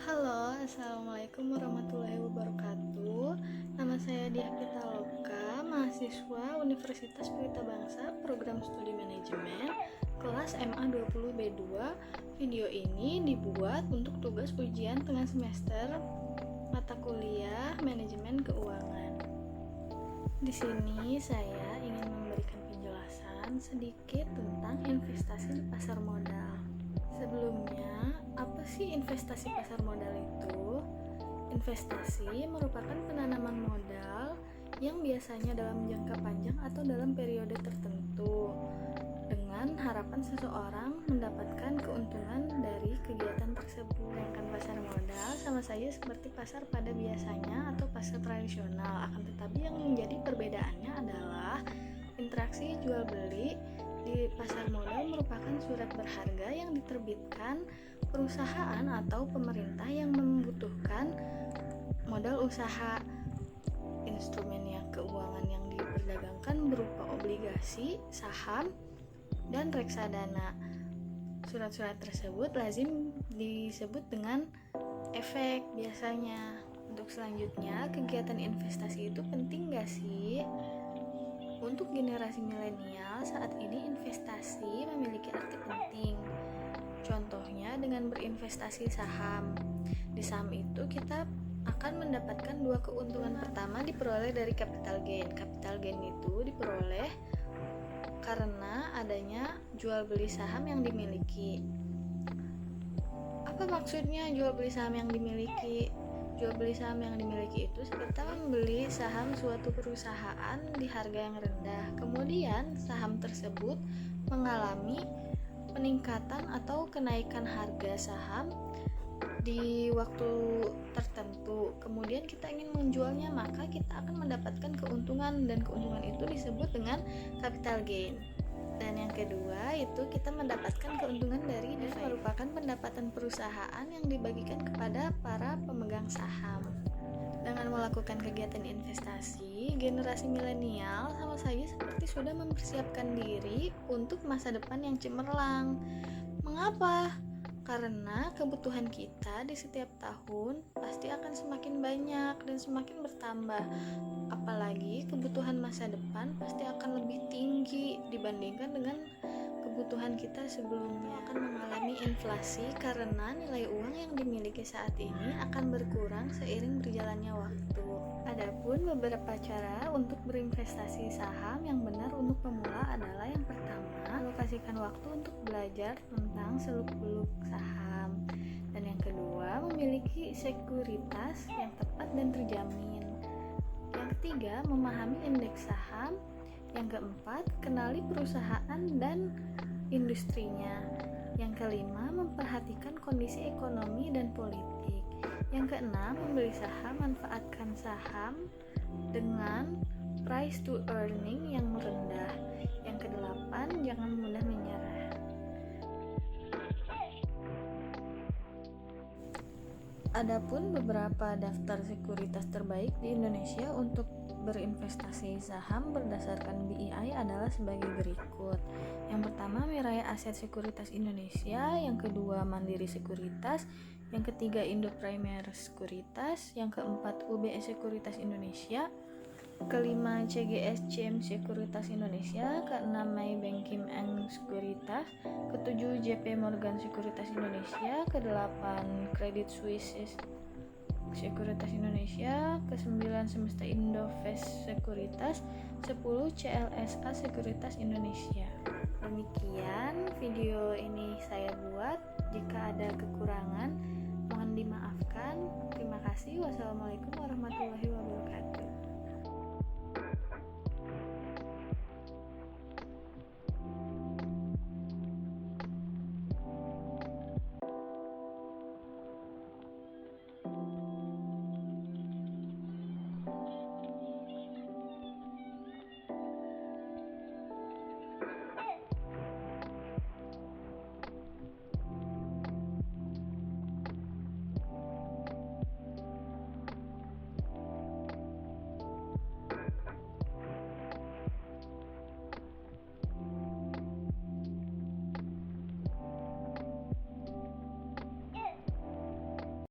Halo, Assalamualaikum warahmatullahi wabarakatuh. Nama saya Diah Pitaloka, mahasiswa Universitas Pelita Bangsa, Program Studi Manajemen, kelas MA 20B2. Video ini dibuat untuk tugas ujian tengah semester mata kuliah Manajemen Keuangan. Di sini saya ingin memberikan penjelasan sedikit tentang investasi di pasar modal. Sebelumnya, apa sih investasi pasar modal itu? Investasi merupakan penanaman modal yang biasanya dalam jangka panjang atau dalam periode tertentu dengan harapan seseorang mendapatkan keuntungan dari kegiatan tersebut. Sedangkan pasar modal sama saja seperti pasar pada biasanya atau pasar tradisional, akan tetapi yang menjadi perbedaannya adalah interaksi jual beli. Di pasar modal merupakan surat berharga yang diterbitkan perusahaan atau pemerintah yang membutuhkan modal usaha. Instrumen keuangan yang diperdagangkan berupa obligasi, saham, dan reksadana. Surat-surat tersebut lazim disebut dengan efek biasanya. Untuk selanjutnya, kegiatan investasi itu penting gak sih? Untuk generasi milenial saat ini investasi memiliki arti penting. Contohnya dengan berinvestasi saham. Di saham itu kita akan mendapatkan dua keuntungan. Pertama, diperoleh dari capital gain. Capital gain itu diperoleh karena adanya jual beli saham yang dimiliki. Apa maksudnya jual beli saham yang dimiliki? Jual beli saham yang dimiliki itu seperti membeli saham suatu perusahaan di harga yang rendah. Kemudian saham tersebut mengalami peningkatan atau kenaikan harga saham di waktu tertentu. Kemudian kita ingin menjualnya, maka kita akan mendapatkan keuntungan, dan keuntungan itu disebut dengan capital gain. Dan yang kedua itu kita mendapatkan keuntungan dari dividen, merupakan pendapatan perusahaan yang dibagikan kepada para pemegang saham. Dengan melakukan kegiatan investasi, generasi milenial sama saja seperti sudah mempersiapkan diri untuk masa depan yang cemerlang. Mengapa? Karena kebutuhan kita di setiap tahun pasti akan semakin banyak dan semakin bertambah. Apalagi kebutuhan masa depan pasti akan lebih tinggi dibandingkan dengan kebutuhan kita sebelumnya. Akan mengalami inflasi karena nilai uang yang dimiliki saat ini akan berkurang seiring berjalannya waktu. Adapun beberapa cara untuk berinvestasi saham yang benar untuk pemula adalah yang pertama, alokasikan waktu untuk belajar tentang seluk-beluk saham. Dan yang kedua, memiliki sekuritas yang tepat dan terjamin. Yang ketiga, memahami indeks saham. Yang keempat, kenali perusahaan dan industrinya. Yang kelima, memperhatikan kondisi ekonomi dan politik. Yang keenam, membeli saham, manfaatkan saham dengan price to earning yang rendah. Yang kedelapan, jangan mudah menyerah. Adapun beberapa daftar sekuritas terbaik di Indonesia untuk berinvestasi saham berdasarkan BEI adalah sebagai berikut. Yang pertama, Mirai Aset Sekuritas Indonesia. Yang kedua, Mandiri Sekuritas. Yang ketiga, Indo Primer Sekuritas. Yang keempat, UBS Sekuritas Indonesia. Kelima, CGS-CIM Sekuritas Indonesia. Keenam, Maybank Kim Eng Sekuritas. Ketujuh, JP Morgan Sekuritas Indonesia. Kedelapan, Credit Suisse Sekuritas Indonesia. Kesembilan, Semesta Indovest Sekuritas. 10, CLSA Sekuritas Indonesia. Demikian video ini saya buat. Jika ada kekurangan mohon dimaafkan. Terima kasih. Wassalamualaikum warahmatullahi wabarakatuh.